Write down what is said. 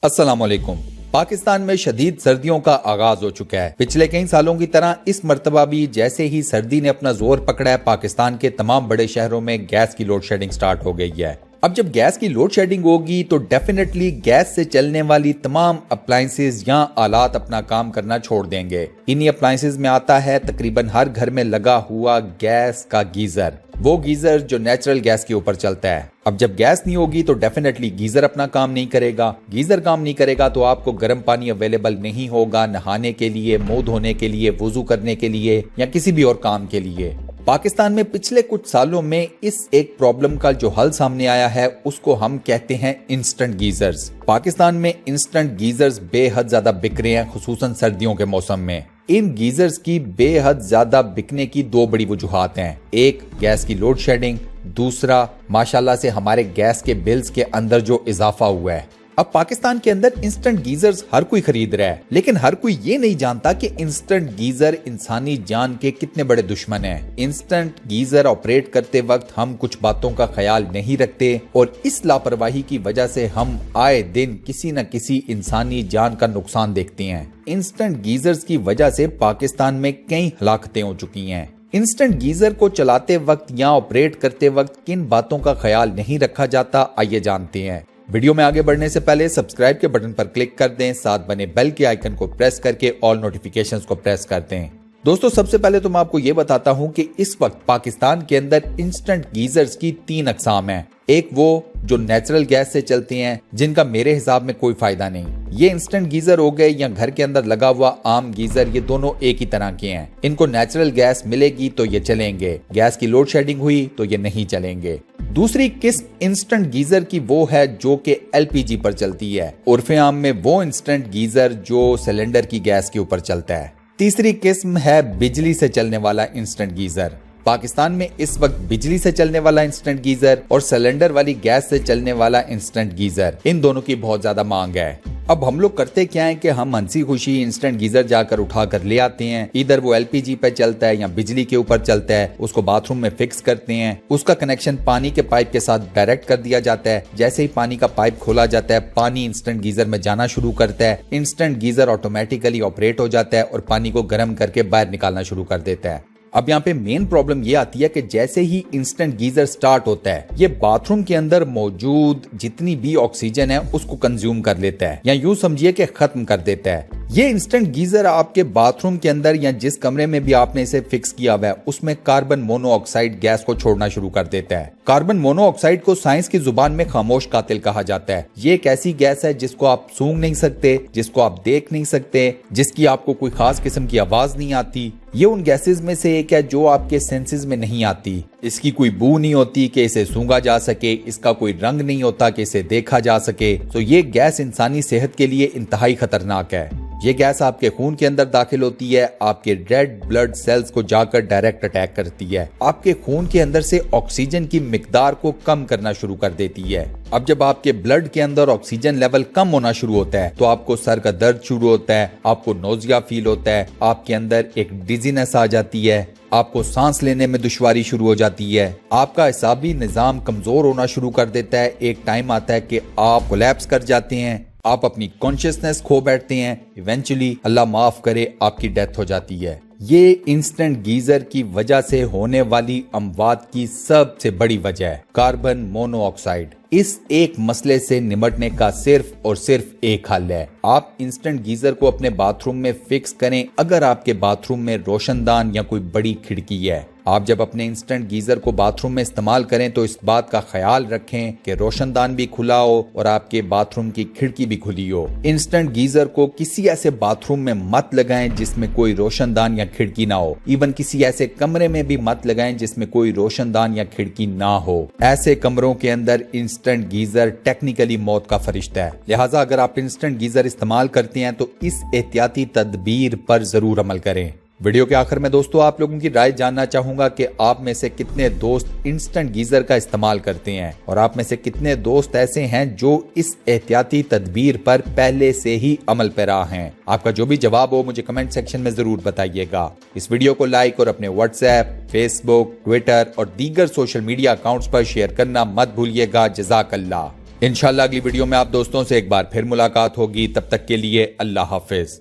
अस्सलाम वालेकुम। पाकिस्तान में शदीद सर्दियों का आगाज हो चुका है। पिछले कई सालों की तरह इस मर्तबा भी जैसे ही सर्दी ने अपना जोर पकड़ा है, पाकिस्तान के तमाम बड़े शहरों में गैस की लोड शेडिंग स्टार्ट हो गई है। अब जब गैस की लोड शेडिंग होगी तो डेफिनेटली गैस से चलने वाली तमाम अप्लायंसेज या आलात अपना काम करना छोड़ देंगे। इन्हीं अप्लायंसेज में आता है तकरीबन हर घर में लगा हुआ गैस का गीजर, वो गीजर जो नेचुरल गैस के ऊपर चलता है। अब जब गैस नहीं होगी तो डेफिनेटली गीजर अपना काम नहीं करेगा। गीजर काम नहीं करेगा तो आपको गर्म पानी अवेलेबल नहीं होगा नहाने के लिए, मुंह धोने के लिए, वुजू करने के लिए या किसी भी और काम के लिए। पाकिस्तान में पिछले कुछ सालों में इस एक प्रॉब्लम का जो हल सामने आया है उसको हम कहते हैं इंस्टेंट गीजर्स। पाकिस्तान में इंस्टेंट गीजर्स बेहद ज्यादा बिक रहे हैं, खुसूसन सर्दियों के मौसम में। इन गीजर्स की बेहद ज्यादा बिकने की दो बड़ी वजूहात हैं। एक, गैस की लोड शेडिंग। दूसरा, माशाल्लाह से हमारे गैस के बिल्स के अंदर जो इजाफा हुआ है। अब पाकिस्तान के अंदर इंस्टेंट गीजर्स हर कोई खरीद रहा है, लेकिन हर कोई ये नहीं जानता कि इंस्टेंट गीजर इंसानी जान के कितने बड़े दुश्मन हैं। इंस्टेंट गीजर ऑपरेट करते वक्त हम कुछ बातों का ख्याल नहीं रखते और इस लापरवाही की वजह से हम आए दिन किसी न किसी इंसानी जान का नुकसान देखते हैं। इंस्टेंट गीजर्स की वजह से पाकिस्तान में कई हलाकतें हो चुकी हैं। इंस्टेंट गीजर को चलाते वक्त या ऑपरेट करते वक्त किन बातों का ख्याल नहीं रखा जाता, आइए जानते हैं। वीडियो में आगे बढ़ने से पहले सब्सक्राइब के बटन पर क्लिक कर दें, साथ बने बेल के आइकन को प्रेस करके ऑल नोटिफिकेशंस को प्रेस कर दें। दोस्तों, सबसे पहले तो मैं आपको ये बताता हूं कि इस वक्त पाकिस्तान के अंदर इंस्टेंट गीजर्स की 3 अकसाम हैं। एक वो जो नेचुरल गैस से चलते हैं, जिनका मेरे हिसाब में कोई फायदा नहीं। ये इंस्टेंट गीजर हो गए या घर के अंदर लगा हुआ आम गीजर, ये दोनों एक ही तरह के हैं। इनको नेचुरल गैस मिलेगी तो ये चलेंगे, गैस की लोड शेडिंग हुई तो ये नहीं चलेंगे। दूसरी किस्म इंस्टेंट गीजर की वो है जो कि एलपीजी पर चलती है, उर्फे आम में वो इंस्टेंट गीजर जो सिलेंडर की गैस के ऊपर चलता है। तीसरी किस्म है बिजली से चलने वाला इंस्टेंट गीजर। पाकिस्तान में इस वक्त बिजली से चलने वाला इंस्टेंट गीजर और सिलेंडर वाली गैस से चलने वाला इंस्टेंट गीजर, इन दोनों की बहुत ज्यादा मांग है। अब हम लोग करते क्या है कि हम हंसी खुशी इंस्टेंट गीजर जाकर उठा कर ले आते हैं। इधर वो एलपीजी पे चलता है या बिजली के ऊपर चलता है, उसको बाथरूम में फिक्स करते हैं। उसका कनेक्शन पानी के पाइप के साथ डायरेक्ट कर दिया जाता है। जैसे ही पानी का पाइप खोला जाता है, पानी इंस्टेंट गीजर में जाना शुरू करता है। इंस्टेंट गीजर ऑटोमेटिकली ऑपरेट हो जाता है और पानी को गर्म करके बाहर निकालना शुरू कर देता है। अब यहाँ पे मेन प्रॉब्लम ये आती है कि जैसे ही इंस्टेंट गीजर स्टार्ट होता है, ये बाथरूम के अंदर मौजूद जितनी भी ऑक्सीजन है उसको कंज्यूम कर लेता है, या यूं समझिए कि खत्म कर देता है। ये इंस्टेंट गीजर आपके बाथरूम के अंदर या जिस कमरे में भी आपने इसे फिक्स किया हुआ है उसमें कार्बन मोनोऑक्साइड गैस को छोड़ना शुरू कर देता है। कार्बन मोनोऑक्साइड को साइंस की जुबान में खामोश कातिल कहा जाता है। ये एक ऐसी गैस है जिसको आप सूंघ नहीं सकते, जिसको आप देख नहीं सकते, जिसकी आपको कोई खास किस्म की आवाज नहीं आती। ये उन गैसेस में से एक है जो आपके सेंसेस में नहीं आती। इसकी कोई बू नहीं होती कि इसे सूंघा जा सके, इसका कोई रंग नहीं होता कि इसे देखा जा सके। तो ये गैस इंसानी सेहत के लिए इंतहाई खतरनाक है। ये गैस आपके खून के अंदर दाखिल होती है, आपके रेड ब्लड सेल्स को जाकर डायरेक्ट अटैक करती है, आपके खून के अंदर से ऑक्सीजन की मिकदार को कम करना शुरू कर देती है। अब जब आपके ब्लड के अंदर ऑक्सीजन लेवल कम होना शुरू होता है तो आपको सर का दर्द शुरू होता है, आपको नोजिया फील होता है, आपके अंदर एक डिजीनेस आ जाती है, आपको सांस लेने में दुश्वारी शुरू हो जाती है, आपका असाबी निजाम कमजोर होना शुरू कर देता है। एक टाइम आता है कि आप कोलैप्स कर जाते हैं, आप अपनी कॉन्शियसनेस खो बैठते हैं, इवेंचुअली अल्लाह माफ करे आपकी डेथ हो जाती है। ये इंस्टेंट गीजर की वजह से होने वाली अमवात की सबसे बड़ी वजह है कार्बन मोनोऑक्साइड। इस एक मसले से निपटने का सिर्फ और सिर्फ एक हल है, आप इंस्टेंट गीजर को अपने बाथरूम में फिक्स करें। अगर आपके बाथरूम में रोशनदान या कोई बड़ी खिड़की है, आप जब अपने इंस्टेंट गीजर को बाथरूम में इस्तेमाल करें तो इस बात का ख्याल रखें कि रोशनदान भी खुला हो और आपके बाथरूम की खिड़की भी खुली हो। इंस्टेंट गीजर को किसी ऐसे बाथरूम में मत लगाएं जिसमें कोई रोशनदान या खिड़की ना हो। इवन किसी ऐसे कमरे में भी मत लगाएं जिसमें कोई रोशनदान या खिड़की ना हो। ऐसे कमरों के अंदर इंस्टेंट गीजर टेक्निकली मौत का फरिश्ता है। लिहाजा अगर आप इंस्टेंट गीजर इस्तेमाल करते हैं तो इस एहतियाती तदबीर पर जरूर अमल करें। वीडियो के आखिर में दोस्तों आप लोगों की राय जानना चाहूंगा कि आप में से कितने दोस्त इंस्टेंट गीजर का इस्तेमाल करते हैं और आप में से कितने दोस्त ऐसे हैं जो इस एहतियाती तदबीर पर पहले से ही अमल पैरा हैं। आपका जो भी जवाब हो मुझे कमेंट सेक्शन में जरूर बताइएगा। इस वीडियो को लाइक और अपने व्हाट्सएप, फेसबुक, ट्विटर और दीगर सोशल मीडिया अकाउंट्स पर शेयर करना मत भूलिएगा। जज़ाकल्लाह। انشاءاللہ اگلی ویڈیو میں آپ دوستوں سے ایک بار پھر ملاقات ہوگی، تب تک کے لیے اللہ حافظ۔